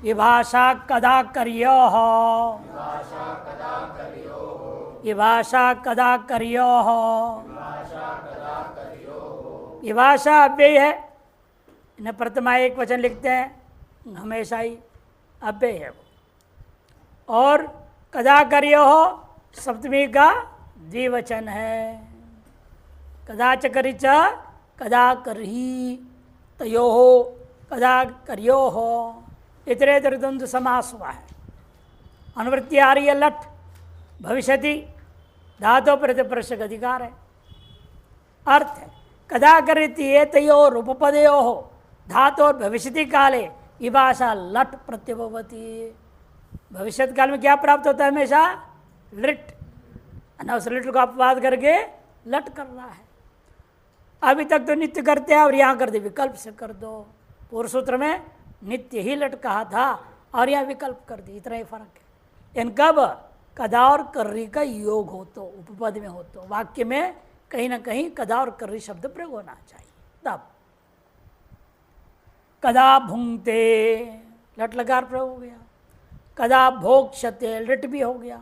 विभाषा कदा कर्योः विभाषा कदा कर्योः। विभाषा अव्यय है, इन्हें प्रथमा एक वचन लिखते हैं हमेशा ही, अव्यय है वो। और कदा कर्योः सप्तमी का द्विवचन है। कदाच करि च कदा करही तयोः कदा कर्योः इतरेतर द्वंद्व समास हुआ है। अनुवृत्ति आ रही है लट, भविष्यति धातु प्रतिप्रश्न का अधिकार है। अर्थ है कदा करिति एतयोः उपपदयोः धातु और भविष्यति काले विभाषा लट प्रत्यभवति। भविष्यत काल में क्या प्राप्त होता है? हमेशा लिट, उस लिट को अपवाद करके लट कर रहा है। अभी तक तो नित्य करते हैं और यहाँ कर दे विकल्प से कर दो। पूर्व सूत्र में नित्य ही लट कहा था और यहाँ विकल्प कर दी, इतना ही फर्क है। इन कब कदा और कर्री का योग हो तो, उपपद में हो तो, वाक्य में कहीं ना कहीं कदा और कर्री शब्द प्रयोग होना चाहिए। तब कदा भुंगते लट लकार प्रयोग हो गया, कदा भोक्ष्यते लट भी हो गया,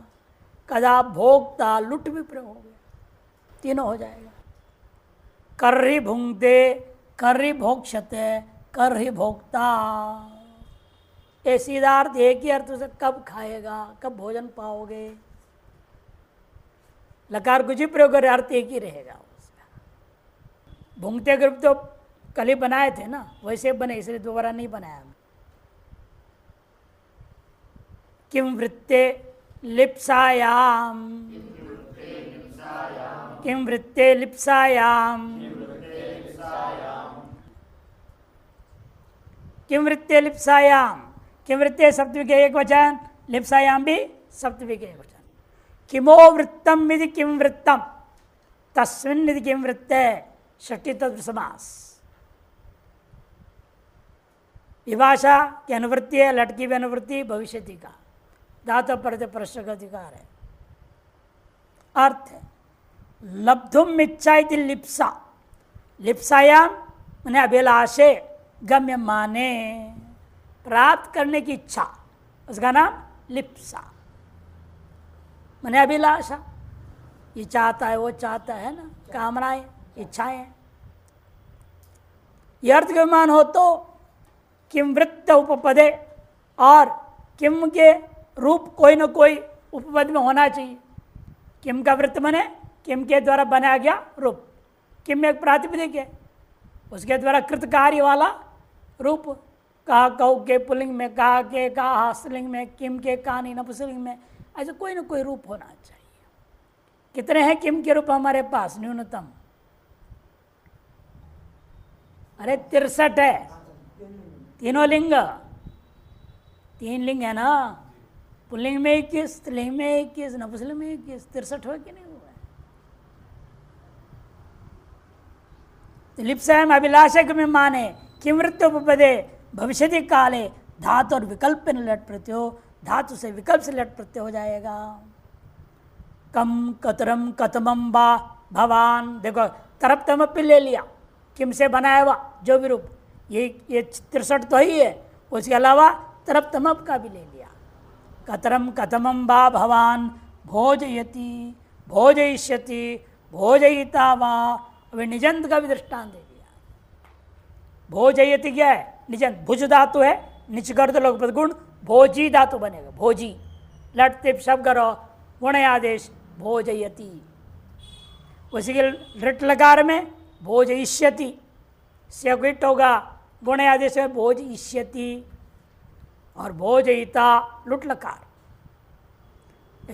कदा भोक्ता लुट भी प्रयोग हो गया, तीनों हो जाएगा। कर्री भुंगते, कर्री भोक्ष्यते, कर्री भोक्ता, ये सीधा अर्थ एक ही अर्थ से कब खाएगा, कब भोजन पाओगे। लकार कुछ ही प्रयोग करे अर्थ एक ही रहेगा उसका। भुंगते ग्रुप तो कल ही बनाए थे ना, वैसे बने, इसलिए दोबारा नहीं बनाया। किम वृत्ते लिप्सायाम, किम वृत्ते लिप्सायाम, किम वृत्ते लिप्सायाम, किम वृत्ते सप्तमी के एक वचन, लिप्सायाम भी सप्तमी के एक वचन। किमो वृत्तम यदि किम वृत्तम तस्मिन् यदि किम वृत्ते षष्ठी तत्पुरुष समास। विभाषा की अनुवृत्ति है, लटकी भी अनुवृत्ति भविष्यति का, धातु परत प्रश्न का अधिकार है। अर्थ है लब्धुम इच्छा इति लिप्सा, लिप्सायाम माने अभिलाषे गम्य माने, प्राप्त करने की इच्छा, उसका नाम लिप्सा माने अभिलाषा। ये चाहता है वो चाहता है ना, कामनाएं इच्छाएं। ये अर्थ का मान हो तो किम वृत्त उपपदे, और किम के रूप कोई न कोई उपपद में होना चाहिए। किम का वृत्त माने किम के द्वारा बनाया गया रूप। किम एक प्रातिपदिक है, उसके द्वारा कृत कार्य वाला रूप। कहा कौ के पुल्लिंग में, कहा के कहा स्त्रीलिंग में, किम के कहानी नपुंसकलिंग में, ऐसे कोई ना कोई रूप होना चाहिए। कितने हैं किम के रूप हमारे पास? न्यूनतम अरे 63 है। तीनों लिंग, 3 लिंग है ना, पुल्लिंग में 21, स्त्रीलिंग में 21, नपुंसकलिंग में 21, 63 हो कि नहीं हुआ? लिप्सायाम अभिलाषक में माने किम वृत्त उपपदे भविष्यति काले धातु और विकल्प में लट प्रत्यय, धातु से विकल्प से लट प्रत्यय हो जाएगा। कम कतरम कतमम बा भवान, देखो तरप तम पे ले लिया, किम से बनाया हुआ जो भी रूप, ये 63 तो ही है, उसके अलावा तरप तमप का भी ले लिया। कतरम कतमम बा भवान भोजयति भोजयिष्यति भोजयिता वा, अभी निजंत का भी दृष्टांत दे दिया। भोजयति क्या है? निजंत, भुज धातु है, निचगर्द लोग गुण, भोजी धातु बनेगा, भोजी। लट तिप शब्द करो, गुण आदेश भोजयति। उसी के लट लकार में भोजयिष्यति, सेट होगा, गुण आदेश में भोजयिष्यति, और भोजयिता लुट लकार।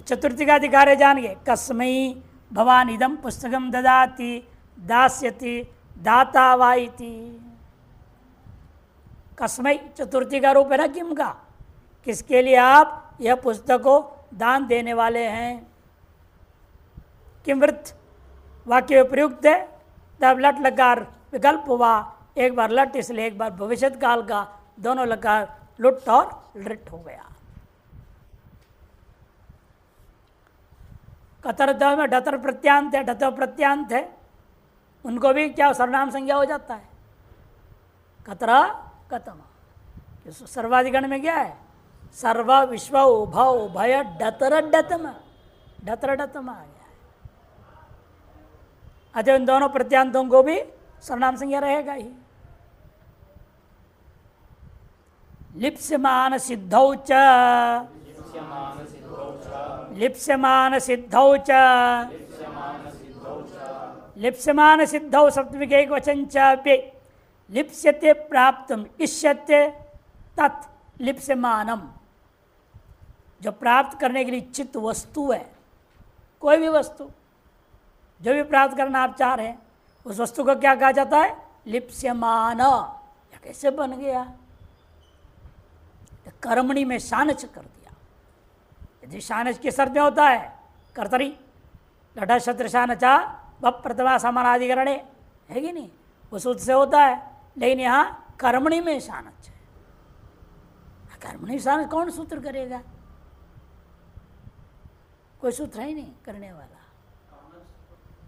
चतुर्थी का अधिकार है, जान गए। कस्मै भवान इदम पुस्तकम ददाति दास्यति दाता वाइति। कस्मै चतुर्थी का रूप है ना किम का, किसके लिए आप यह पुस्तक को दान देने वाले हैं। किमवृत्त वाक्य प्रयुक्त है, तब लट लकार विकल्प हुआ, एक बार लट इसलिए एक बार भविष्यत काल का, दोनों लकार लुट और लृट हो गया। कतर में डतर प्रत्यांत है, डतो प्रत्यांत है, उनको भी क्या सर्वनाम संज्ञा हो जाता है, कतरा कतम। सर्वाधिगण में क्या है? सर्व विश्व उभ उभय डतर डतम, डतर डतम आ गया है। अतः इन दोनों प्रत्यांतों को भी सर्वनाम संज्ञा रहेगा ही। लिप्स्यमान सिद्धौ च, लिप्स्यमान सिद्धौ च, लिप्स्यमान सिद्धौ सप्तमी के एक वचन च लिप्स्यते प्राप्तम इष्यते तत् लिप्स्यमानम। जो प्राप्त करने के लिए इच्छित वस्तु है, कोई भी वस्तु जो भी प्राप्त करना आप चाह रहे हैं, उस वस्तु को क्या कहा जाता है? लिप्स्यमान। या कैसे बन गया? कर्मणि में शानच कर दिया। यदि शानच किस अर्थ में होता है? कर्तरी, लटा शत्र शानचा वह प्रथमा समानाधिकरण है कि नहीं, उस सूत्र से होता है। लेकिन यहाँ कर्मणि में शानच है। कर्मणि शानच कौन सूत्र करेगा? कोई सूत्र है ही नहीं करने वाला।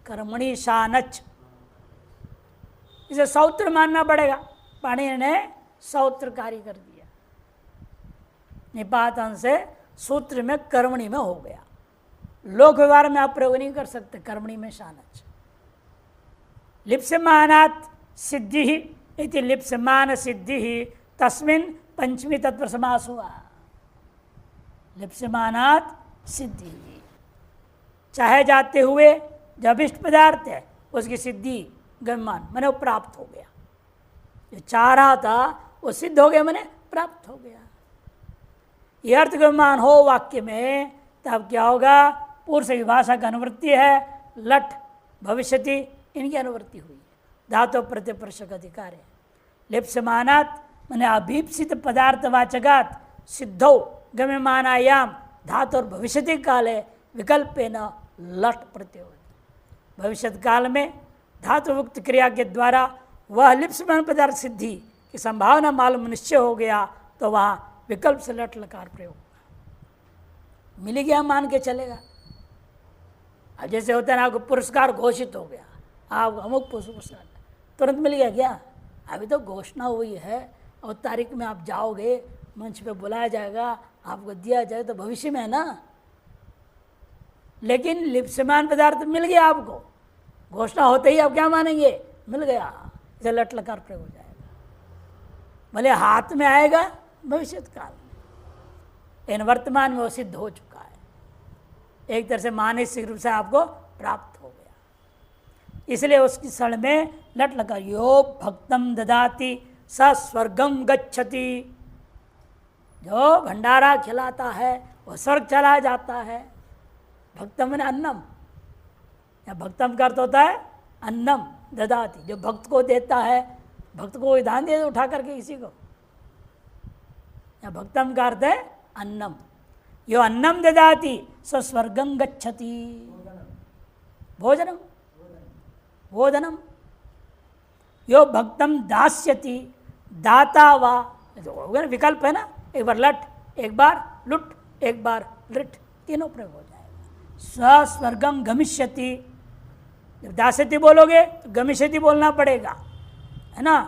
कर्मणि शानच, इसे सौत्र मानना पड़ेगा। पाणिनि ने सौत्रकारी कर दिया। निपात अंश से सूत्र में कर्मणि में हो गया। लोक व्यवहार में आप प्रयोग नहीं कर सकते कर्मणि में शानच। लिप्स्यमानात् सिद्धि इति लिप्स्यमान सिद्धि तस्मिन् पंचमी तत्व समास हुआ। लिप्स्यमानात् सिद्धि, चाहे जाते हुए जो अभिष्ट पदार्थ है उसकी सिद्धि गम्यमान मैंने वो प्राप्त हो गया। जो चाह रहा था वो सिद्ध हो गया, मैंने प्राप्त हो गया। ये अर्थ गम्यमान हो वाक्य में, तब क्या होगा? पूर्व से विभाषा का अनुवृत्ति है, लट भविष्यति इनकी अनुवृत्ति हुई है। धातु प्रत्यय प्रश्न अधिकार है। लिप्स्यमानात् मैंने अभीप्सित पदार्थवाचकात् सिद्धौ गम्यमानायाम धातु और भविष्यति काले विकल्पेन लट प्रत्यय। भविष्य काल में धातुयुक्त क्रिया के द्वारा वह लिप्स्यमान पदार्थ सिद्धि की संभावना मालूम निश्चय हो गया, तो वहाँ विकल्प से लट लकार प्रयोग होगा। मिल गया मान के चलेगा। अब जैसे होता है ना, आपको पुरस्कार घोषित हो गया, आप अमुक पुरस्कार तुरंत मिल गया क्या? अभी तो घोषणा हुई है और तारीख में आप जाओगे, मंच पे बुलाया जाएगा, आपको दिया जाए, तो भविष्य में है ना। लेकिन लिप्स्यमान पदार्थ मिल गया आपको, घोषणा होते ही आप क्या मानेंगे? मिल गया, इसे लट लकार प्रयोग हो जाएगा। भले हाथ में आएगा भविष्य काल में, इन वर्तमान में वो सिद्ध हो चुका है। एक तरह से मानसिक रूप से आपको प्राप्त हो गया। इसलिए उसकी क्षण में लट लगा। यो भक्तम ददाति स स्वर्गम गच्छति। जो भंडारा खिलाता है वह स्वर्ग चला जाता है। भक्तम ने अन्नम, या भक्तम का अर्थ होता है अन्नम ददाति, जो भक्त को देता है। भक्त को विधान दे उठा करके किसी को, या भक्तम का अर्थ है अन्नम। यो अन्नम ददाति स स्वर्गं गच्छति। भोजनम, भोजनम। यो भक्तम दास्यति, दाता वा, विकल्प है ना, एक बार लट, एक बार लुट, एक बार लिट, तीनों प्रयोग हो जाएगा। स्वर्गम गमिष्यति, जब दास्यति बोलोगे तो गमिष्यति बोलना पड़ेगा, है ना।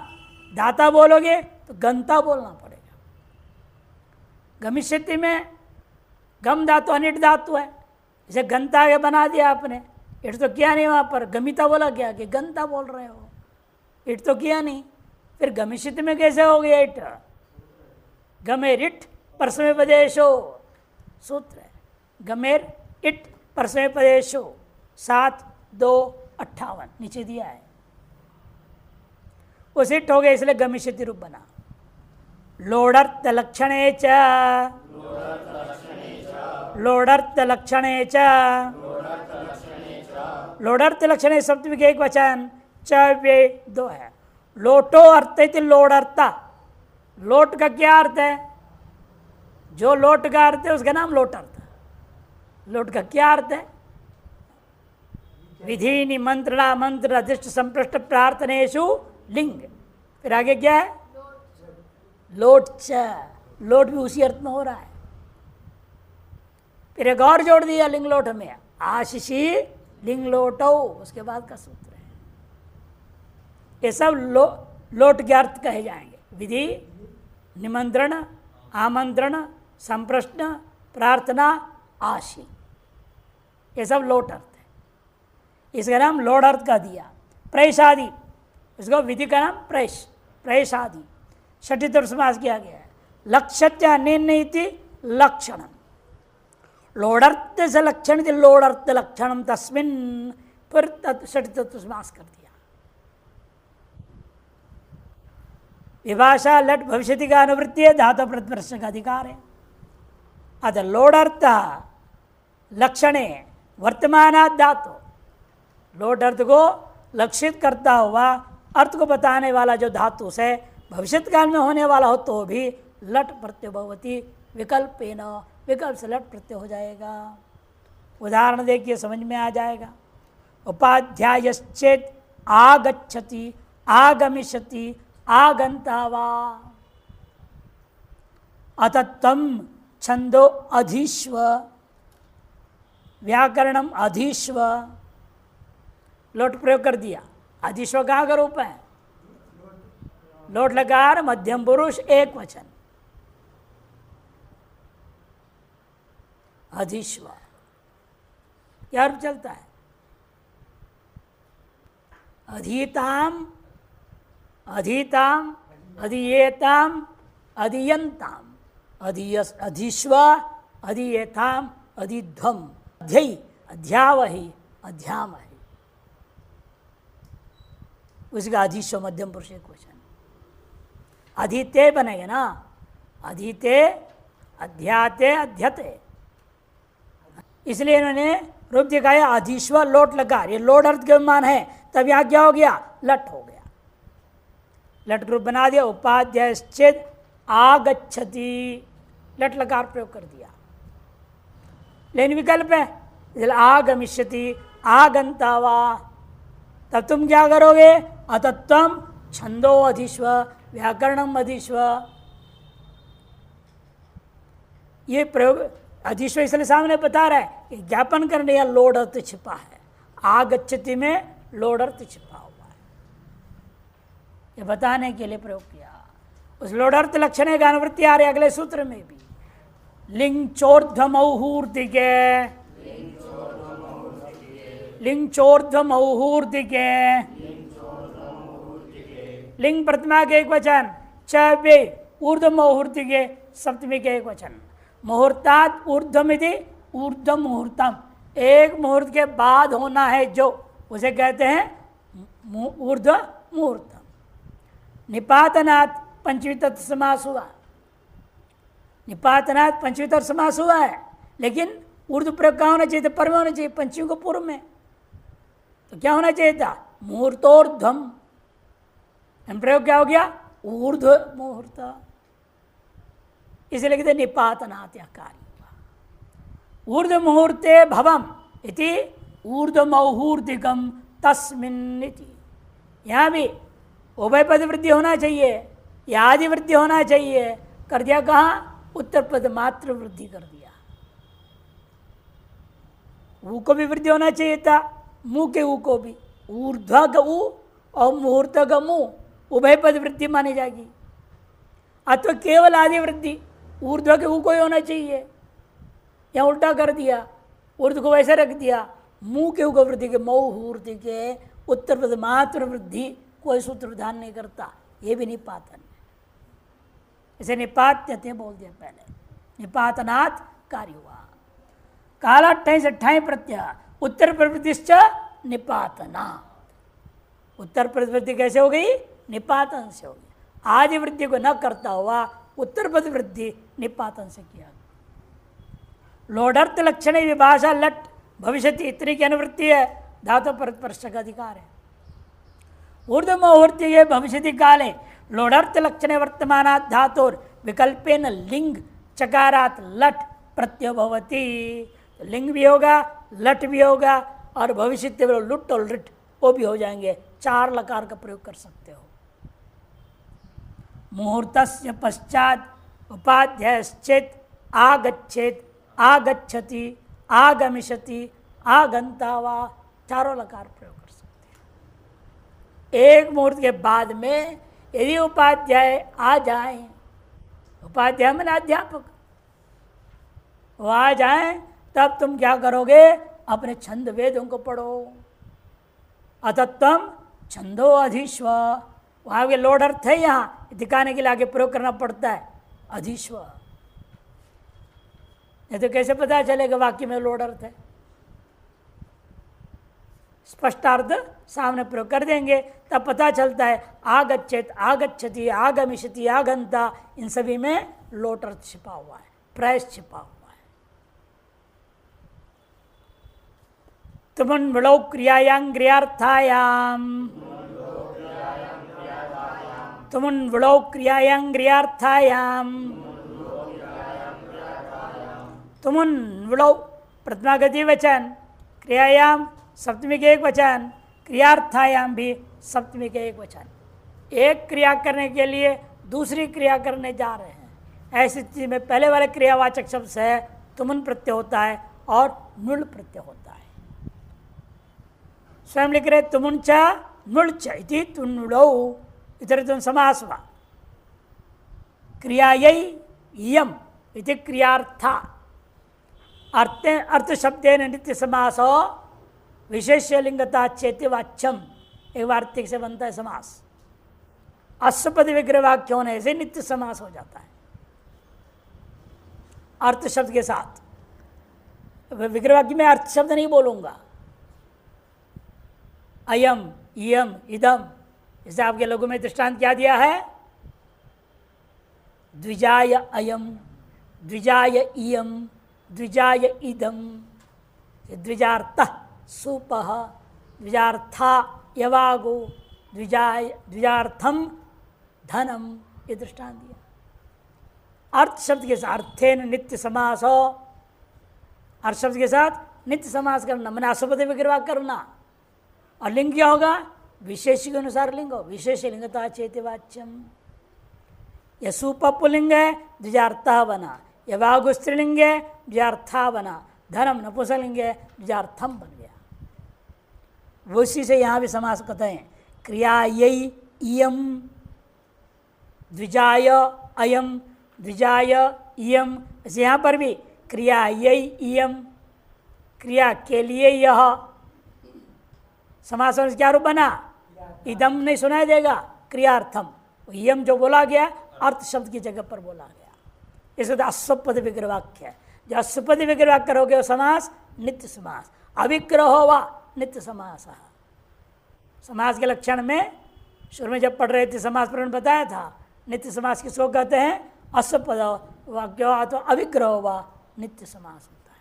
दाता बोलोगे तो गंता बोलना पड़ेगा। गमिष्यति में गम धातु अनिट धातु है, इसे गंता के बना दिया आपने। इट तो किया नहीं, वहाँ पर गमिता बोला क्या कि गंता बोल रहे हो, इट तो किया नहीं। फिर गमिष्यति में कैसे हो गया इट? गमेर इट परसमें पदेशो सूत्र है। गमेर इट परसमें पदेशो 7-2-58 नीचे दिया है। उस इट हो गया, इसलिए गमिष्यति रूप बना। लोडर्थ लक्षणे च, लोडर्थ लक्षणे च, लोडर्थ लक्षणे सप्तमी के एक वचन, च वे दो है। लोटो अर्थ है लोडर्ता। लोट का क्या अर्थ है? जो लोट का अर्थ है उसका नाम लोट अर्थ। लोट का क्या अर्थ है? विधि निमंत्रणा मंत्र अधिष्ट संपृष्ट प्रार्थनेशु लिंग। फिर आगे क्या है? लोट च, लोट भी उसी अर्थ में हो रहा है। फिर एक और जोड़ दिया लिंग लोट में, आशीषी लिंग लोटो, उसके बाद का सूत्र है। ये सब लोट के अर्थ कहे जाएंगे। विधि निमंत्रण, आमंत्रण, संप्रश्न, प्रार्थना, आशी, ये सब लोट अर्थ है। इसका नाम लोट अर्थ का दिया। प्रैशादि, इसको विधि का नाम प्रैशादि, षठितर समास किया गया है। लक्ष्य अन्य लक्षणम, लोडर्थ से लक्षण थी, लोडर्थ लक्षणम तस्मिन्, फिर षठितर समास कर दिया। विभाषा लट भविष्यति का अनुवृत्ति है, धातु प्रतिप्रश्न का अधिकार है। अतः लोडर्थ लक्षणे वर्तमानात् धातु, लोट अर्थ को लक्षित करता हुआ अर्थ को बताने वाला जो धातु से भविष्यत काल में होने वाला हो तो भी लट प्रत्यय भवति, विकल्पेन, विकल्प से लट प्रत्यय हो जाएगा। उदाहरण देखिए, समझ में आ जाएगा। उपाध्यायश्चेत् आगच्छति, आगमिष्यति, आगंता वा, अतः तम छंदो अधीश्व, व्याकरणम अधीश्व, लोट प्रयोग कर दिया। अधीश्व कहाँ का रूप है? लोट लकार मध्यम पुरुष एक वचन, अधीश्व, क्या रूप चलता है? अधीताम, अधीताम, अधीयेताम, अधीयंताम, अधीश्व, अधीयेताम, अधीध्वम, अध्ययी, अध्यावहि, अध्यामहि, उसका अधीश्व मध्यम पुरुष एक वचन। अधीते बनेगा ना, अधीते, अध्याते, अध्यते, इसलिए इन्होंने रूप दिखाया अधीश्व लोट लकार। ये लोट अर्थ के मान है, तब यहां क्या हो गया? लट हो गया, लट रूप बना दिया। उपाध्यायश्चेत् आगच्छति, लट लकार प्रयोग कर दिया। लेकिन विकल्प है, आगमिष्यति, आगंता वा, तब तुम क्या करोगे? अतः त्वम छंदो अधीश्व, व्याकरणम अधीश्व। ये प्रयोग अधीश्व इसलिए सामने बता रहा है कि ज्ञापन करने या लोड अर्थ छिपा है। आगच्छति में लोड अर्थ छिपा हुआ है, ये बताने के लिए प्रयोग किया। उस लोड अर्थ लक्षण का अनुवृत्ति आ रही अगले सूत्र में भी। लिंग चोर्ध्वमौहूर्तिके, लिंग चोर्ध्वमौहूर्तिके, लिंग प्रतिमा के एक वचन, चे ऊर्ध्वमौहूर्तिके सप्तमी के एक वचन। मुहूर्तात् ऊर्ध्वमिति, ऊर्ध्व मुहूर्तम, एक मुहूर्त के बाद होना है जो, उसे कहते हैं ऊर्ध्व मुहूर्तम। निपातनात् पंचमी तत्व समास हुआ, निपातनात् पंचमी तत्व समास हुआ है, लेकिन ऊर्ध्व प्रयोग कहाँ होना चाहिए था? पर में होना चाहिए, पंचमी को पूर्व में। तो क्या होना चाहिए था? मुहूर्तोर्ध्वम, प्रयोग क्या हो गया? ऊर्ध्व मुहूर्त, इसलिए कहते निपातनात् कार्य हुआ। ऊर्ध्व मुहूर्ते भवम इति ऊर्ध्व मौहूर्तिकम तस्मिन् इति। यहाँ भी उभय पद वृद्धि होना चाहिए या आदि वृद्धि होना चाहिए, कर दिया कहाँ? उत्तर पद मात्र वृद्धि कर दिया। ऊ को भी वृद्धि होना चाहिए था, मुंह के ऊ को भी, ऊर्ध्व का ऊ और मुहूर्त का मुंह, उभय पद वृद्धि मानी जाएगी। अथवा केवल आदि वृद्धि, ऊर्ध्व के ऊ को ही होना चाहिए, या उल्टा कर दिया, ऊर्ध्व को वैसे रख दिया, मुंह के ऊ को वृद्धि के, मौहूर्त के उत्तर पद मात्र वृद्धि कोई सूत्र विधान नहीं करता, ये भी निपातन है। इसे निपात्यते बोल दिया पहले, निपातनात् कार्य हुआ। काला 28 28 प्रत्यय उत्तर प्रवृत्तिश्च निपातना, उत्तर प्रवृत्ति कैसे हो गई? निपातन से हो गई। आदि वृद्धि को न करता हुआ उत्तर पद वृद्धि निपातन से किया। लोडर्थ लक्षण विभाषा लट भविष्यति इतनी की अनुवृत्ति है, धातु परस्पर का अधिकार है। ऊर्ध्व मुहूर्त ये भविष्यति काले लोडर्थ लक्षण वर्तमानात् धातुर विकल्पेन लिंग चकारात् लट प्रत्यय भवति। लिंग भी होगा, लट भी होगा, और भविष्य में लुट और लिट वो भी हो जाएंगे। 4 लकार का प्रयोग कर सकते हो। मुहूर्तस्य पश्चात उपाध्यायश्चेत् आगच्छेत्, आगच्छति, आगमिष्यति, आगंता वा, 4 लकार प्रयोग कर सकते हैं। एक मुहूर्त के बाद में यदि उपाध्याय आ जाए उपाध्याय मैंने अध्यापक। वहाँ जाए तब तुम क्या करोगे, अपने छंद वेदों को पढ़ो। अतत्वम छंदो अधीश्व, वहाँ के लोड अर्थ है, यहाँ दिखाने के लिए आगे प्रयोग करना पड़ता है अधीश्व। नहीं तो कैसे पता चलेगा वाक्य में लोड अर्थ है। स्पष्टार्थ सामने प्रयोग कर देंगे तब पता चलता है। आगच्छेत, आगच्छति, आगमिष्यति, आगंता, इन सभी में लोट अर्थ छिपा हुआ है, प्रयस छिपा हुआ है। तुमन विलो क्रियायां क्रियार्थायाम, तुमन विलो क्रियायां क्रियार्थायाम, तुमन विलो प्रथमा गति वचन, क्रियायाम सप्तमी के एक वचन, क्रियार्थायाम भी सप्तमी के एक वचन। एक क्रिया करने के लिए दूसरी क्रिया करने जा रहे हैं, ऐसी स्थिति में पहले वाले क्रियावाचक शब्द से तुमन प्रत्यय होता है और नुल प्रत्यय होता है। स्वयं लिख रहे तुमुंच नुल्च इति तुन्नुलौ, इतर तुम समास हुआ। क्रियायै इयम इति क्रियार्था, अर्थ शब्देन नित्य समासो विशेष लिंगता चेति वाच्यम, एक वार्तिक से बनता है समास। अश्वपद विग्रह वाक्य होने से नित्य समास हो जाता है अर्थ शब्द के साथ। विग्रह वाक्य में अर्थ शब्द नहीं बोलूंगा, अयम इयम इदम, जैसे आपके लोगों में दृष्टांत क्या दिया है, द्विजाय अयम, द्विजाय इयम, द्विजाय इदम, द्विजार्थ सुपह, द्विजार्था यवागो, द्विजार्थम धनम, ये दृष्टांत दिया। अर्थ शब्द के साथ अर्थेन नित्य समास हो, अर्थ शब्द के साथ नित्य समास करना, मैंने अश्वपद विग्रह करना। और लिंग क्या होगा, विशेष के अनुसार लिंग हो, विशेष लिंगता चेति वाच्यम। यह सुप पुलिंग है, द्विजार्था बना, यवागो स्त्रीलिंग है, द्विजार्था बना, धनम नपुंसकलिंग है, द्विजार्थम बन गया। उसी से यहाँ भी समास कहते हैं, क्रियायै इयम, द्विजाय अयम, द्विजाय इयम। ऐसे यहाँ पर भी क्रियायै इयम, क्रिया के लिए यह, समास क्या रूप बना, इदम नहीं सुनाई देगा, क्रियार्थम। इयम जो बोला गया अर्थ शब्द की जगह पर बोला गया, इसको तो अश्वपद विग्रह वाक्य है। जो अश्वपद विग्रह वाक्य करोगे वो समास नित्य समास, अविग्रह व नित्य समास। समास के लक्षण में शुरू में जब पढ़ रहे थे समास पर बताया था, नित्य समास किसको कहते हैं, अश्वपद वाक्य तो अविग्रह व नित्य समास होता है।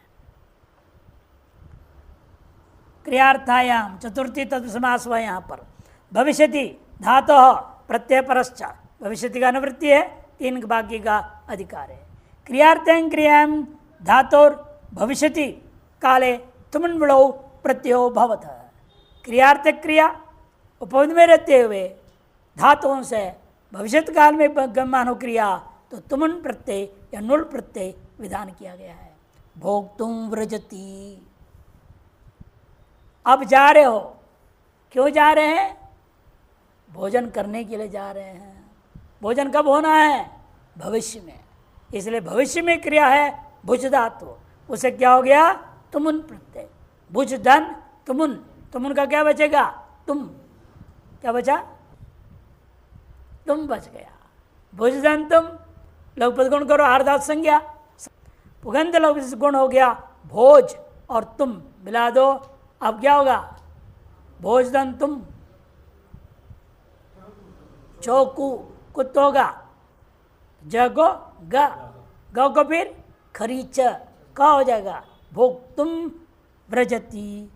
क्रियार्थायाम चतुर्थी तत्व समास हुआ यहाँ पर। भविष्यति धातु प्रत्यय परश्च, भविष्यति का अनुवृत्ति है, तीन बाकी का अधिकार है। क्रियार्थं क्रियां धातुर भविष्यति काले तुमन विलो प्रत्ययो भवत। क्रियार्थ क्रिया उपपद में रहते हुए धातुओं से भविष्यत काल में गम्यमानो क्रिया तो तुमन प्रत्यय या नुल प्रत्यय विधान किया गया है। भोक्तुम व्रजति, अब जा रहे हो, क्यों जा रहे हैं, भोजन करने के लिए जा रहे हैं। भोजन कब होना है, भविष्य में, इसलिए भविष्य में क्रिया है भुज धातु, उसे क्या हो गया, तुमुन प्रत्यय। भुज धन तुमुन, तुमुन का क्या बचेगा, तुम, क्या बचा, तुम बच गया। भुज धन तुम, लघुपद गुण करो आर्धात संज्ञा, पुगंध लघु गुण हो गया भोज और तुम मिला दो, अब क्या होगा, भोज धन तुम, चौकू कुत होगा, जगो ग, गौ को फिर खरीच का हो जाएगा, भोक्तुम व्रजति।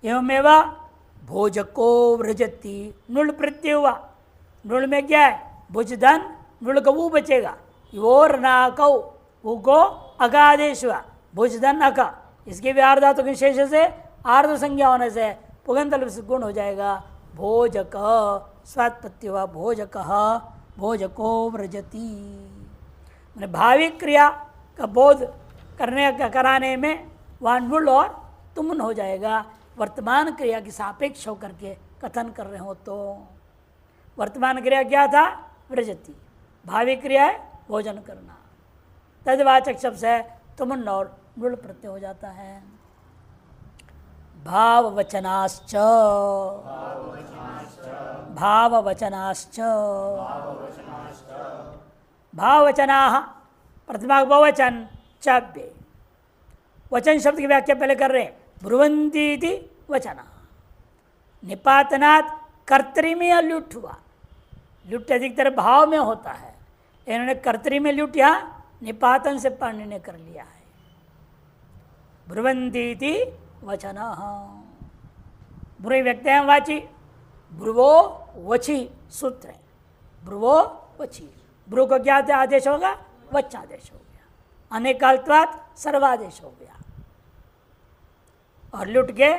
एवमेवा भोजको व्रजति, नुल प्रत्यय हुआ, नुल में क्या है, भुज धन, नुल का वो बचेगा, योर ना कौ, वो को अगादेश हुआ, भुज धन अक, इसके भी आर्धातु के शेष से आर्ध संज्ञा होने से पुगंत गुण हो जाएगा, भोजक स्वात्पत्ति हुआ, भोजक भोजको व्रजति। मैंने भावी क्रिया का बोध करने का कराने में वहाँ नुल और तुमन हो जाएगा, वर्तमान क्रिया की सापेक्ष होकर के कथन कर रहे हो तो। वर्तमान क्रिया क्या था, व्रजति, भावी क्रिया है भोजन करना। तदवाचक शब्द से तुमन और मृल प्रत्यय हो जाता है। भाववचनाश्च भाववचनाश्च भाववचनाः प्रथमा बहुवचन चाव्य। वचन शब्द की व्याख्या पहले कर रहे हैं। ब्रुवंती इति वचना निपातनात् कर्तरी में लुट हुआ। लुट अधिकतर भाव में होता है, इन्होंने कर्तरी में लुट यहाँ निपातन से पाणिनि ने कर लिया है। ब्रुवंती इति वचना ब्रुव व्यक्ति वाची ब्रुवो वची सूत्र है। ब्रुवो वची ब्रु को क्या आदेश होगा? वच आदेश हो गया। अनेकाल्त्वात् सर्वादेश हो गया और लुट के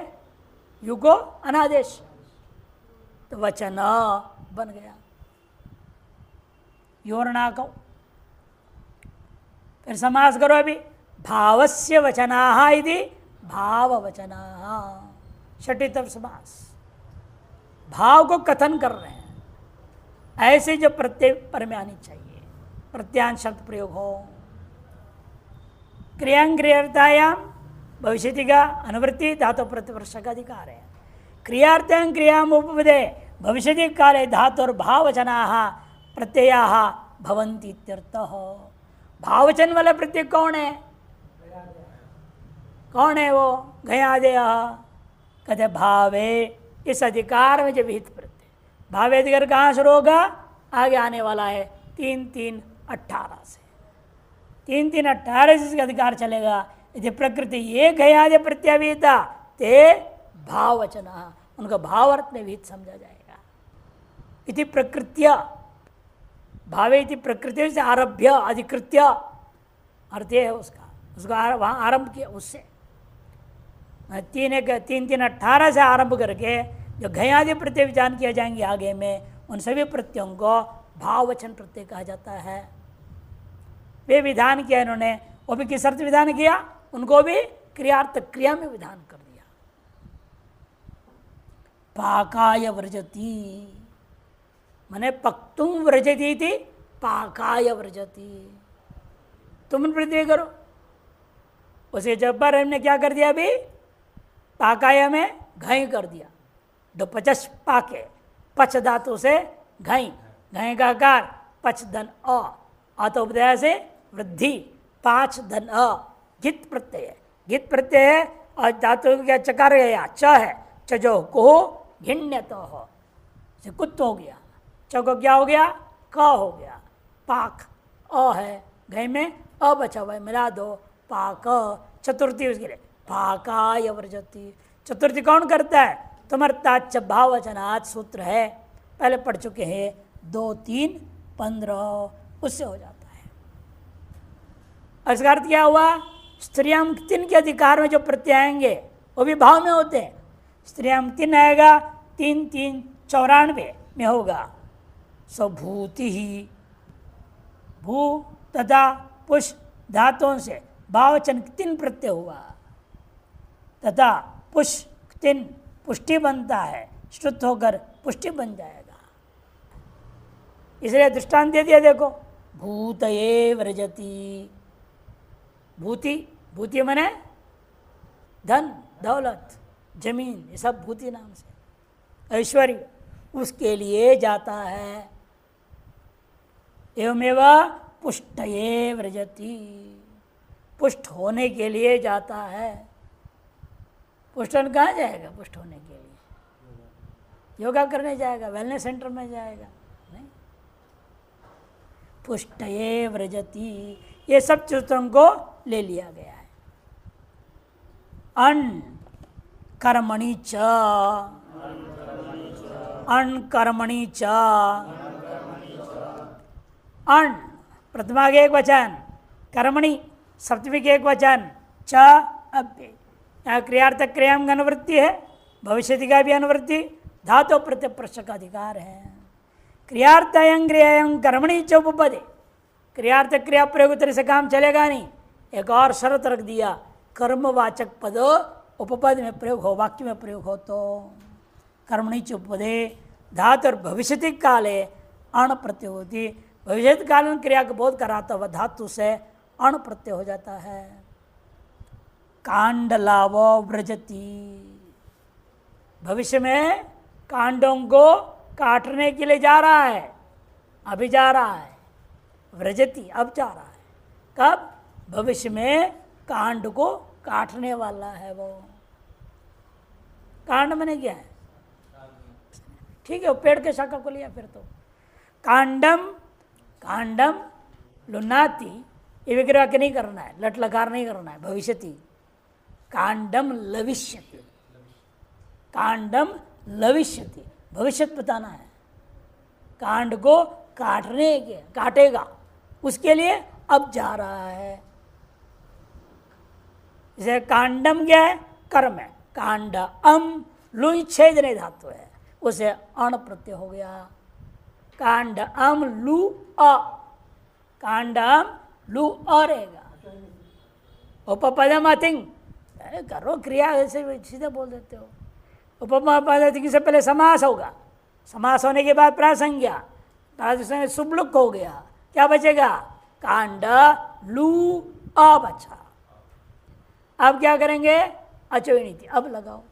युगो अनादेश तो वचन बन गया। योरणा को फिर समास करो अभी। भावस्य वचनाः इति भाववचनाः षटितम समास। भाव को कथन कर रहे हैं, ऐसे जो प्रत्यय पर में आनी चाहिए, प्रत्यांश शब्द प्रयोग हो। क्रियांक्रियतायाम भविष्यति का अनुवृत्ति धातु प्रतिवर्ष का अधिकार है। क्रियार्थं क्रियाम उपपदे भविष्यति काले धातु और भाववचनाः प्रत्ययाः भवन्ति इत्यर्थः। भाववचन वाला प्रत्यय कौन है? कौन है वो? घयादेय कहते भावे। इस अधिकार में जो विहित प्रत्यय भावे अधिकार कहाँ से होगा? आगे आने वाला है 3-3-18 से। 3-3-18 से इसका अधिकार चलेगा। यदि प्रकृति ये घयादे प्रत्याविहिता ते भाववचन, उनका भाव अर्थ में विहित समझा जाएगा। इति प्रकृत्य भावे इति प्रकृति से आरभ्य अधिकृत्य अर्थ है उसका वहाँ आरंभ किया उससे। 3-3-18 से आरंभ करके जो घयादि प्रत्यय विचार किया जाएंगे आगे में, उन सभी प्रत्ययों को भाववचन प्रत्यय कहा जाता है। वे विधान किया इन्होंने, वो भी किस अर्थ विधान किया? उनको भी क्रियार्थ क्रिया में विधान कर दिया। पाकाय व्रजति माने पक्तुम व्रजति थी, पाकाय व्रजति तुम प्रत्यय करो। उसे जब पर हमने क्या कर दिया? अभी पाकाय में घई कर दिया। डपचस पाके पच धातु से घई, घई का आकार पच धन अ तो उपदय से वृद्धि 5 धन अ गित प्रत्यय है। गित प्रत्यय है और धातु क्या चकार गया च है। च जो को घिण्य तो हो कुत्त हो गया। च को क्या हो गया? क हो गया। पाक अ है, घई में अ बचा हुआ है, मिला दो पाक। चतुर्थी उसके लिए पाकाय व्रजति। चतुर्थी कौन करता है? तुमर्ताच भाववचनात् सूत्र है, पहले पढ़ चुके हैं। 2-3-15 उससे हो जाता है। इसका अर्थ क्या हुआ? स्त्रियां तीन के अधिकार में जो प्रत्यय आएंगे वो भी भाव में होते हैं। स्त्रियां तीन आएगा 3-3-94 में होगा। स्वभूति ही भू तथा पुष धातुओं से भाववचन 3 प्रत्यय हुआ तथा पुष 3 पुष्टि बनता है, श्रुत होकर पुष्टि बन जाएगा। इसलिए दृष्टांत दे दिया देखो। भूतये व्रजति। भूति, भूति माने धन दौलत जमीन, ये सब भूति नाम से। ऐश्वर्य उसके लिए जाता है। एवमेव पुष्टये व्रजति, पुष्ट होने के लिए जाता है। पुष्टन कहाँ जाएगा? पुष्ट होने के लिए योगा करने जाएगा, वेलनेस सेंटर में जाएगा नहीं। पुष्टये व्रजति, ये सब सूत्रों को ले लिया गया है। अन कर्मणि च, अन कर्मणि च, अन प्रथमा के एक वचन, कर्मणि सप्तमी के एक वचन, च अव्यय। यहाँ क्रियार्थक क्रियाम अनुवृत्ति है, भविष्यति का भी अनुवृत्ति, धातु प्रत्यय प्रश्न का अधिकार है। क्रियार्थयं क्रियायं कर्मणि च उपपदे। क्रियार्थ क्रिया प्रयोग तरह से काम चलेगा नहीं। एक और शर्त रख दिया, कर्मवाचक पद उपपद में प्रयोग हो, वाक्य में प्रयोग हो तो कर्मणि च उपपदे धातु और भविष्यति काले अण प्रत्यय होती। भविष्य कालीन क्रिया को बोध कराता हुआ धातु से अण प्रत्यय हो जाता है। कांडलाव व्रजति, भविष्य में कांडों को काटने के लिए जा रहा है, अभी जा रहा है। व्रजति, अब जा रहा है। कब? भविष्य में कांड को काटने वाला है वो। कांड मैंने क्या है? ठीक है, वो पेड़ के शाखा को लिया फिर तो। कांडम, कांडम लुनाति, ये विग्रह के नहीं करना है, लट लकार नहीं करना है। भविष्यति, कांडम लविष्यति, कांडम लविष्यति, भविष्य बताना है। कांड को काटने के, काटेगा, उसके लिए अब जा रहा है। जैसे कांडम क्या है? कर्म है। कांड अम लुई छेदने धातु है, उसे अण प्रत्यय हो गया। कांड अम लू अ, कांड अम लू अ रहेगा। उपपदम अतिंग करो क्रिया, ऐसे सीधे बोल देते हो। उपपदम से पहले समास होगा, समास होने के बाद प्रासंज्ञा, प्रासंज्ञा सुबलुक हो गया। क्या बचेगा? कांड लू अ बचा। अब क्या करेंगे? अचोनीति, अब लगाओ,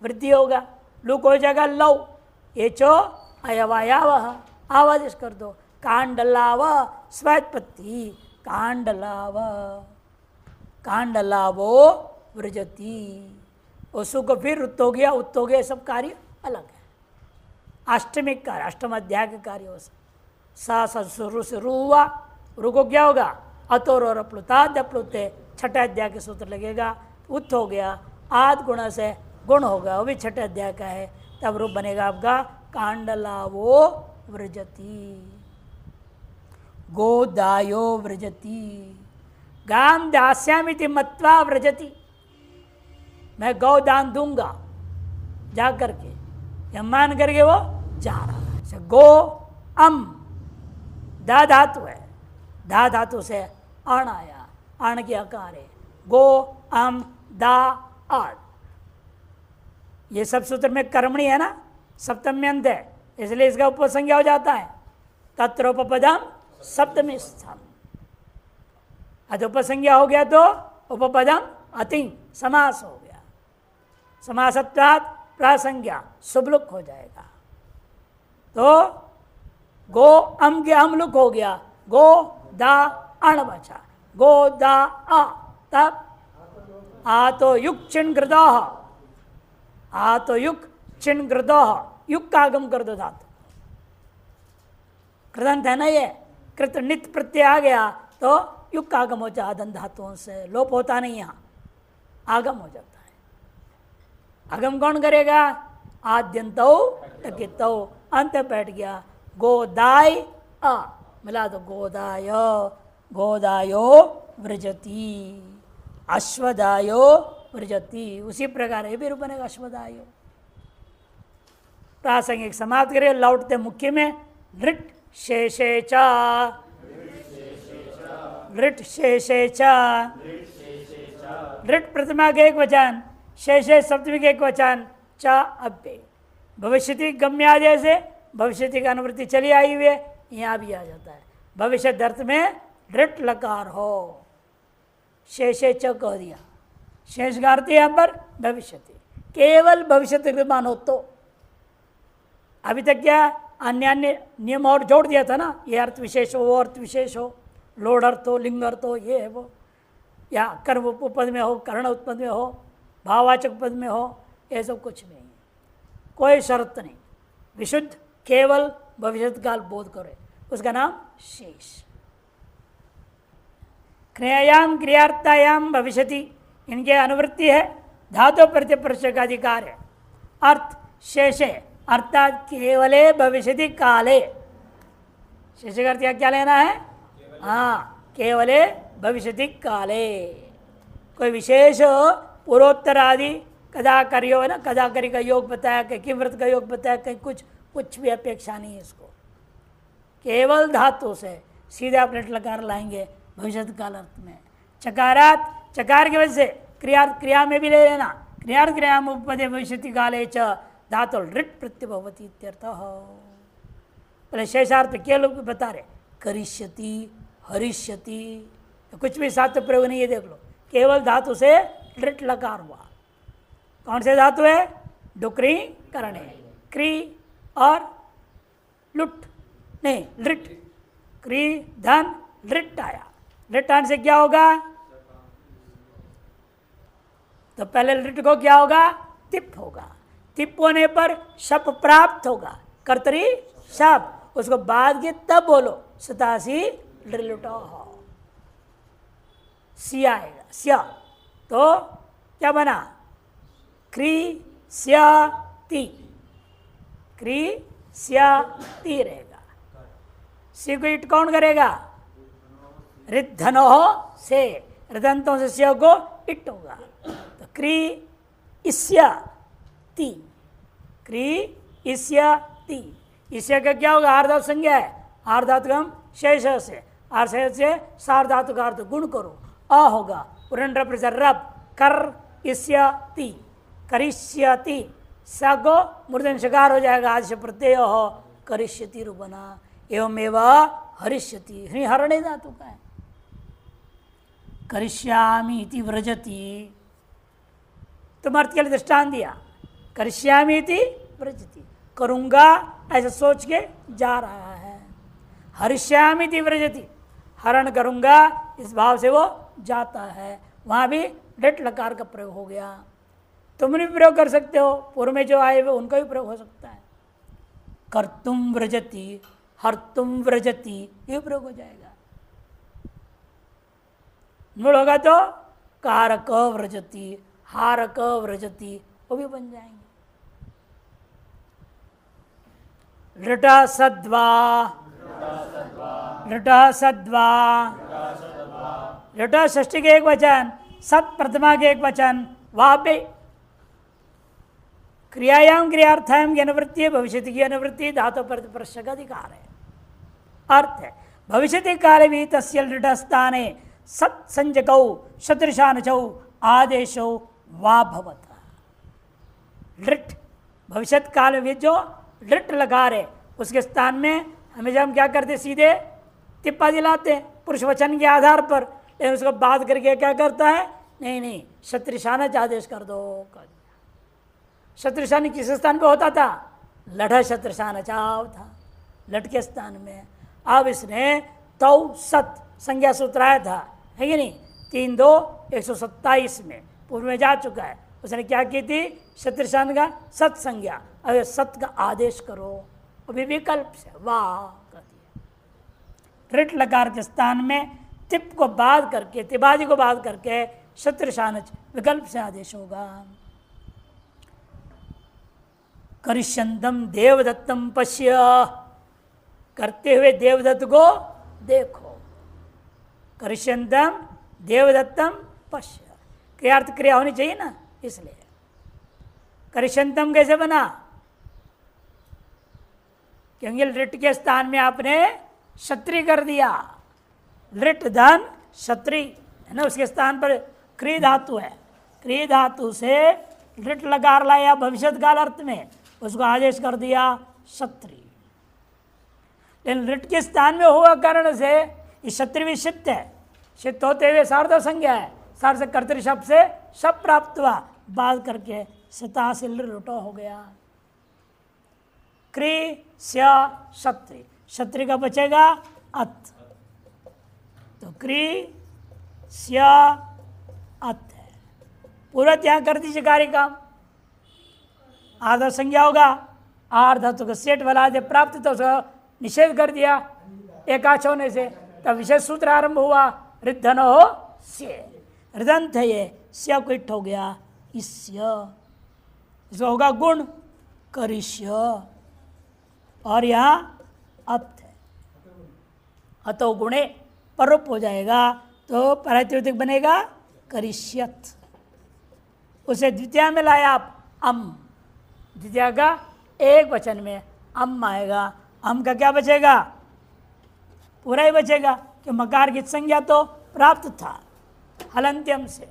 वृद्धि होगा, लुक हो जाएगा लव, ये चो अयवायाव, आवादेश कर दो। कांडलाव स्वत्पत्ति, कांडलाव, कांडलावो व्रजति। उसु को फिर उत्त हो गया, उत्त हो गया, सब कार्य अलग है। अष्टमिक कार्य, अष्टम अध्याय के कार्य हो। सा सु से रू हुआ, रू को क्या होगा? अतोर और प्लुताद्य प्लुते, छठे अध्याय के सूत्र लगेगा। उत्त हो गया, आद गुण से गुण होगा, वो भी छठे अध्याय का है। तब रूप बनेगा आपका कांडलावो व्रजति। गोदायो व्रजति, गाम दास्यामिति मत्वा व्रजति, मैं गौ दान दूंगा जा करके, यह मान करके वो जा रहा है। गो अम, दा धातु है, दा धातु से अण आया, अण के आकार है। गो अम दा आद, ये सब सूत्र में कर्मणी है ना, सप्तमी अंत है, इसलिए इसका उपसंज्ञा हो जाता है। तत्र उपपदम सप्तमी स्थान, अतः उपसंज्ञा हो गया तो उपपदम अति समास हो गया। समासत्वात् प्रासंज्ञा शुभलुक हो जाएगा। तो गो अम के अमलुक हो गया, गो दा अण बचा, गो दा आ, तब आ तो युग चिन्ह ग्रदोह, आ तो युग चिन्ह ग्रदोह, युग का आगम कर दो धातु। कृदंत है ना ये, कृत नित्य प्रत्यय आ गया तो युग का आगम हो जाए। आदन धातुओं से लोप होता नहीं, यहाँ आगम हो जाता है। आगम कौन करेगा? आद्यंतो टकितो, अंत बैठ गया। गोदाय अ मिला दो, गोदाय, गोदायो व्रजति, अश्वदायो व्रजति। उसी प्रकार ये भी रूप बनेगा अश्वदायो। प्रासंगिक समाप्त करें, लौटते मुख्य में लृट शेषे च, लृट शेषे च, लृट प्रतिमा के एक वचन, शेषे सप्तमी के एक वचन, च अव्यय। भविष्यति गम्यादय से भविष्यति का अनुवृत्ति चली आई हुई है, यहाँ भी आ जाता है। भविष्य अर्थ में लृट लकार हो, शेषे च कह दिया, शेष का अर्थ यहाँ पर भविष्यति, केवल भविष्यति विद्यमान हो तो। अभी तक क्या अन्य अन्य नियम और जोड़ दिया था ना, ये अर्थ विशेष हो, वो अर्थ विशेष हो, लोड अर्थ हो, लिंग अर्थ हो, ये है वो, या कर्म उपपद में हो, कर्ण उत्पद में हो, भाववाचक पद में हो, ये सब कुछ नहीं है, कोई शर्त नहीं। विशुद्ध केवल भविष्यत काल बोध करे, उसका नाम शेष। क्रियायाम क्रियार्थायाम भविष्यति, इनके अनुवृत्ति है, धातु प्रत्यय प्रत्यय का अधिकार है। अर्थ शेषे अर्थात केवले भविष्यति काले, शेष का अर्थ क्या लेना है? हाँ, केवले भविष्यति काले। कोई विशेष पूर्वोत्तर आदि कदा करियो है ना, कदा करी का योग बताया, कहीं किव्रत का योग बताया, कहीं कुछ भी अपेक्षा नहीं है इसको। केवल धातु से सीधे आप लट लकार लाएंगे भविष्य काल अर्थ में। चकारात, चकार की वजह से क्रिया में भी ले लेना, क्रिया में उपपदे भविष्यति काले च धातु लृट प्रत्यय भवति इत्यर्थ। पहले शेषार्थ के लोग बता रहे, करिष्यति, हरिष्यति, कुछ भी साथ प्रयोग नहीं है। देख लो, केवल धातु से लृट लकार हुआ। कौन से धातु है? डुक्री करणे, क्री और लुट नहीं, लृट, क्री धन लृट आया। लृट आने से क्या होगा? तो पहले लृट को क्या होगा? तिप होगा। तिप होने पर शप प्राप्त होगा, कर्तरी शप, उसको बाद के तब बोलो सतासी लृलुटो हो, सिया आएगा, सिया। तो क्या बना? क्री स्या ती, क्री स्या ती रहेगा। सी को इट कौन करेगा? रिद्धनो से, रिदंतों से स्या को इट होगा। तो क्री इस्या ती, क्री इस्या ती, इससे का क्या होगा? आर्धातु संज्ञा है, आर्धातु का हम शेष से, आर शेष से सार्धातु का अर्थ गुण करो, अ होगा रब, कर इस्यति, करिष्यति, स को मूर्धन्य शकार हो जाएगा, आदि से प्रत्यय हो, करिष्यति रूपना, एवमेव हरिष्यति, हरणे धातु का है। करिष्यामि इति व्रजति, तुम अर्थ के लिए दृष्टांत दिया, करिष्यामि इति व्रजति, करूंगा ऐसा सोच के जा रहा है। हरिष्यामि इति व्रजति, हरण करूंगा इस भाव से वो जाता है, वहां भी डट लकार का प्रयोग हो गया। तुम भी प्रयोग कर सकते हो, पूर्व में जो आए हुए उनका भी प्रयोग हो सकता है। कर्तुम व्रजति, हर्तुम व्रजति, ये प्रयोग हो जाएगा। मूल होगा तो कारक व्रजति, हारक व्रजति, वो भी बन जाएंगे। लृट सद्वा, लृट सद्वा, लृट षष्ठी के एक वचन, सत प्रथमा के एक वचन, वापे क्रियायाम क्रियार्थायाम की अनुवृत्ति, भविष्य की अनुवृत्ति, धातु प्रतिप्रश्न का अधिकार है। अर्थ है भविष्य काले भी तस्य लृट स्थाने सत संजकौ शत्रुशानचौ आदेशो वा भवता। लृट भविष्य काल में जो लृट लगा रहे उसके स्थान में हमेशा हम क्या करते? सीधे टिप्पा दिलाते पुरुष वचन के आधार पर, लेकिन उसको बात करके क्या करता है? नहीं, शत्रुशानच आदेश कर दो, कर दिया। शत्रुशान किस स्थान पे होता था? लढ़ शत्रुशानचाव था, लट के स्थान में। अब इसने तौ सत संज्ञा सूत्र आया था, है कि नहीं? 3-2-127 में पूर्व में जा चुका है। उसने क्या की थी? शत्रुशान का सत संज्ञा, अब सत का आदेश करो, अभी विकल्प से वाह कर दिया। ऋट लकार के स्थान में तिप को बाध करके, तिबादी को बाध करके शत्रुशानच विकल्प से आदेश होगा। करिष्यंतम देवदत्तम पश्य, करते हुए देवदत्त को देखो। करिष्यंतम देवदत्तम पश्य, क्रियार्थ क्रिया होनी चाहिए ना, इसलिए। करिष्यंतम कैसे बना? क्योंकि लृट के स्थान में आपने क्षत्रि कर दिया, लृट धन क्षत्रि है ना, उसके स्थान पर क्री धातु है, क्री धातु से लृट लकार लाया भविष्यत काल अर्थ में, उसको आदेश कर दिया क्षत्रि। लेकिन लृट के स्थान में हुआ कारण से ये क्षत्रि भी शिप्त है, शिप्त होते हुए सार्ध संज्ञा है, सार्ध से कर्तृ शब्द से शब्द प्राप्त हुआ, बात करके सता से लुटो हो गया। क्री स्या क्षत्रि, क्षत्रि का बचेगा अत, तो क्री स्या अत है। पूरा त्याग कर दीजिए कार्य काम, आधा संज्ञा होगा, आर्ध तो सेठ वाला दे प्राप्त, तो उसका निषेध कर दिया एकाच होने से, तब विशेष सूत्र आरंभ हुआ, रिद्धन हो से, रिदंत है ये, स्या को इट हो गया, इससे इसको होगा गुण करिष्य, और यहाँ अत है, अतो गुणे परोप हो जाएगा, तो प्रातिपदिक बनेगा करिष्यत। उसे द्वितीय में लाया आप अम, द्वितीय का एक वचन में अम आएगा, अम का क्या बचेगा? पूरा ही बचेगा, कि मकार की संज्ञा तो प्राप्त था, हलंत्यम से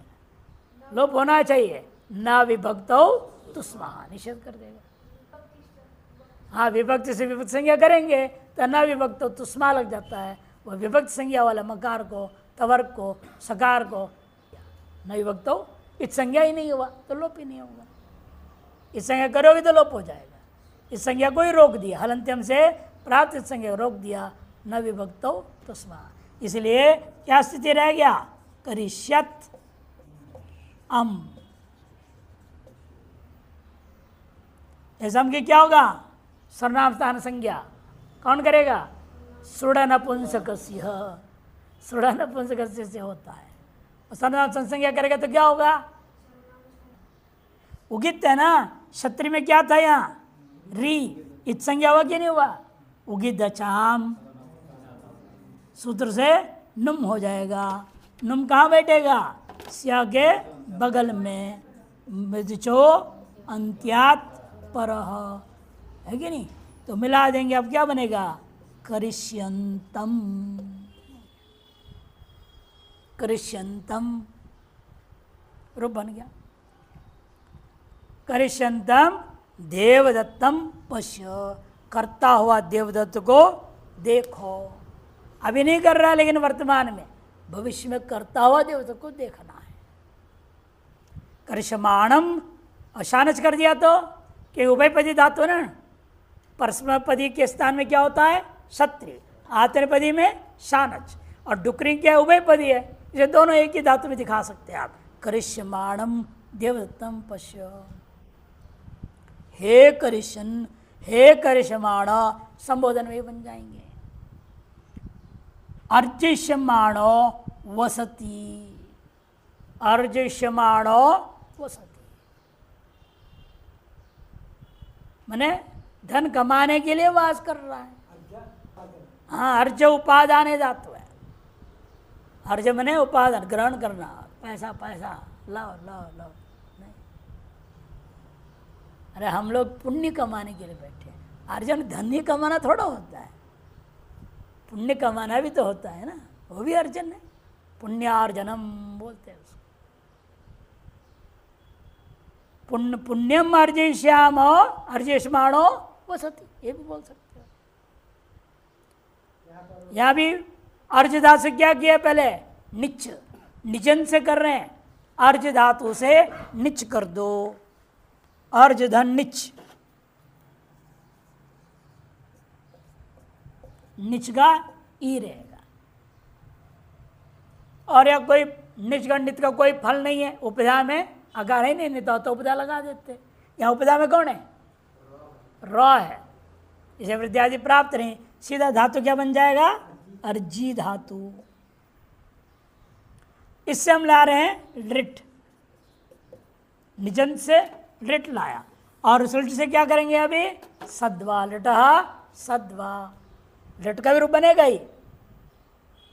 लोप होना चाहिए, न विभक्तो तुस्मा, निषेध कर देगा। हाँ, विभक्ति से विभक्ति संज्ञा करेंगे तो न विभक्त हो तुष्मा लग जाता है, वह विभक्त संज्ञा वाला मकार को, तवर्क को, सकार को न विभक्त हो, इस संज्ञा ही नहीं हुआ तो लोप ही नहीं होगा। इस संज्ञा करोगे तो लोप हो जाएगा। इस संज्ञा को ही रोक दिया, हलंत्यम से प्राप्त इस संज्ञा को रोक दिया, न विभक्त हो तुष्मा। इसलिए क्या स्थिति रह गया, करिष्यत अम। ऐसा की क्या होगा, सर्वनाम स्थान संज्ञा कौन करेगा, सुड़ नपुंसकस्य, सुड़ नपुंसकस्य से होता है। और सर्वनाम संज्ञा करेगा तो क्या होगा, उगित है ना, क्षत्रि में क्या था यहाँ री, इत संज्ञा हुआ कि नहीं हुआ, उगित चाम, सूत्र से नुम हो जाएगा। नुम कहाँ बैठेगा, स्या के बगल में, मृदचो अंत्यात परह, है कि नहीं, तो मिला देंगे। अब क्या बनेगा, करिष्यंतम, करिष्यंतम रूप बन गया। करिष्यंतम देवदत्तम पश्य, करता हुआ देवदत्त को देखो। अभी नहीं कर रहा लेकिन वर्तमान में, भविष्य में करता हुआ देवदत्त को देखना है। करिष्यमाणम, अशानच कर दिया तो कि उभयपदी धातु ना, परस्मैपदी के स्थान में क्या होता है क्षत्रिय, आत्मनेपदी में शानच, और डुकरी क्या उभयपदी है, इसे दोनों एक ही धातु में दिखा सकते हैं आप। करिष्यमाणम देवदत्तम पश्य, हे करिष्यन, हे करिष्यमाण संबोधन में बन जाएंगे। अर्जिष्यमाणो वसति, अर्जिष्यमाणो वसति, माने धन कमाने के लिए वास कर रहा है। हाँ, अर्ज उपादान धातु है, अर्ज मने उपादान, ग्रहण करना, पैसा पैसा लाओ लाओ लाओ, नहीं। अरे हम लोग पुण्य कमाने के लिए बैठे हैं, अर्जन धन ही कमाना थोड़ा होता है, पुण्य कमाना भी तो होता है ना, वो भी अर्जन है, पुण्यार्जनम बोलते हैं उसको। पुण्य पुण्यम अर्जिष्याम अर्जिष्माणो वसति, ये भी बोल सकते हो। यहाँ भी अर्ज धातु से क्या किया, पहले निच, निजन से कर रहे हैं, अर्ज धातु से निच कर दो, अर्ज धन निच, निच का ई रहेगा। और या कोई निच गणित का कोई फल नहीं है, उपधा में अगर ही नहीं तो उपधा लगा देते। यहाँ उपधा में कौन है, र है, इसे वृद्धादि प्राप्त नहीं, सीधा धातु क्या बन जाएगा, अर्जी धातु। इससे हम ला रहे हैं लिट, निजन से लिट लाया, और उस लिट से क्या करेंगे अभी, सद्वा, लिटहा सद्वा, लिट का भी रूप बनेगा ही,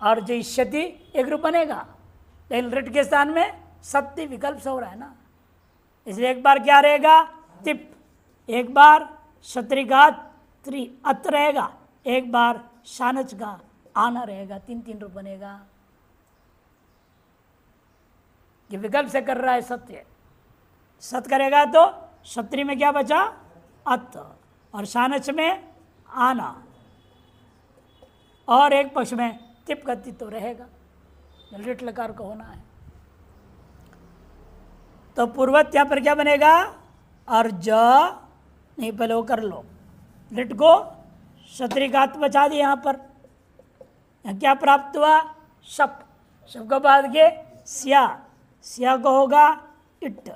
और जयष्यति एक रूप बनेगा, लेकिन लिट के स्थान में सत्य विकल्प से हो रहा है ना, इसलिए एक बार क्या रहेगा तिप, एक बार क्षत्रिघात त्रि अत रहेगा, एक बार शानच का आना रहेगा, तीन तीन रूप बनेगा। ये विकल्प से कर रहा है सत्य, सत करेगा तो क्षत्रि में क्या बचा अत, और शानच में आना, और एक पक्ष में तिप का तिप तो रहेगा, लिट लकार को होना है। तो पूर्वत यहाँ पर क्या बनेगा, अर्ज नहीं, पहले वो कर लो, लिट को क्षत्रिघात बचा दिया, यहाँ पर यहाँ क्या प्राप्त हुआ, शप, शप के बाद के सिया, सिया को होगा इट,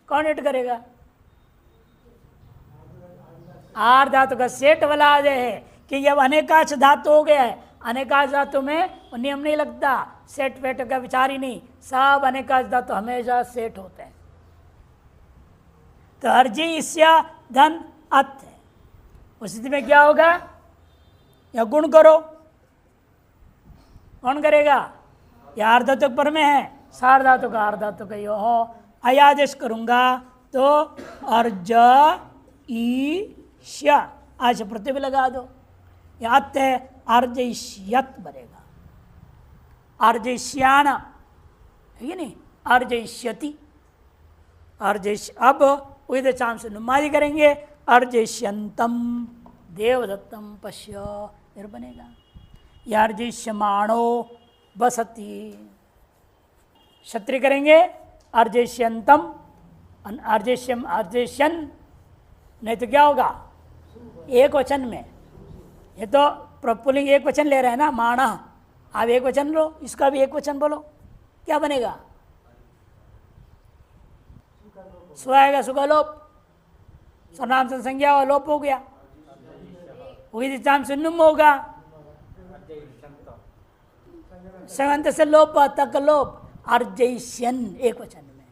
कौन इट करेगा, आर धातु का सेठ वाला आदे है कि जब अनेकाक्ष धातु हो गया है, अनेकाक्ष धातु में नियम नहीं लगता, सेठ वेठ का विचार ही नहीं, सब अनेकाक्ष धातु हमेशा सेठ होते हैं। तो अर्जी इसया धन अत है, उस स्थिति में क्या होगा, या गुण करो, कौन करेगा, या अर्धातुक पर में है, सार्धातुक अर्धातुक यो हो, अयादेश करूंगा तो अर्ज ईश्या, आज प्रत्यय भी लगा दो, या अत है अर्जयिष्यत बनेगा, अर्जयिष्यान है कि नहीं, अर्जयिष्यति, अर्जयिष्य, अब उदय चाम से नुमादि करेंगे, अर्जयिष्यंतम देवदत्तम पश्य फिर बनेगा। यार्जिष्यमाणो बसती, क्षत्रिय करेंगे अर्जेष्यंतम, अर्जेष्यम अर्जेष्यन, नहीं तो क्या होगा एक वचन में। ये तो प्रपुलिंग एक वचन ले रहे हैं ना, माणा, आप एक वचन लो, इसका भी एक वचन बोलो, क्या बनेगा? स्व आएगा, सुगलोप, सर्वनाम संज्ञा हुआ, लोप हो गया, सुन्नुम होगा, संगंत से लोप तक लोप, अर्जेष्यन एक वचन में,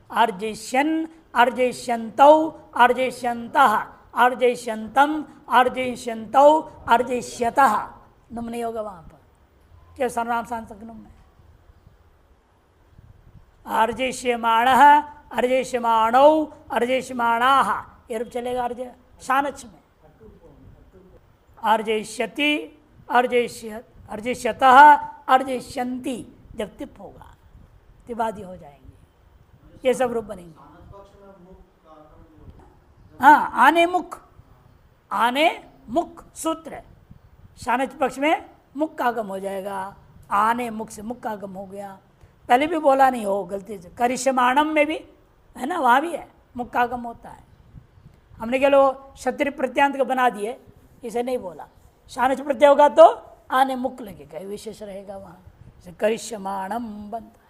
अर्जेष्यन अर्जेष्यंतौ अर्जेष्यंतः अर्जेष्यंतम अर्जेष्यंतौ अर्जेष्यतः, नुम नहीं होगा वहां पर, क्या सर्वनाम सांसक नुम में। अर्जेष्यमाणः अर्जेष्यमाणौ अर्जेष्यमाणाः, ये रूप चलेगा अर्जे शानच में। अर्जेष्यति अर्जेष्यतः अर्जेष्यन्ति, जब तिप होगा तिवादी हो जाएंगे, ये सब रूप बनेंगे। हाँ, आने मुख, आने मुख सूत्र, शानच पक्ष में मुख का आगम हो जाएगा, आने मुख से मुख का आगम हो गया। पहले भी बोला नहीं हो गलती से, करिष्यमाणम में भी है ना, वहाँ भी है मुख का आगम होता है। हमने क्या लो क्षत्रिय प्रत्यांत को बना दिए, इसे नहीं बोला। शानच प्रत्यय होगा तो आने मुख लगेगा, विशेष रहेगा वहाँ, करिष्यमाणम बनता।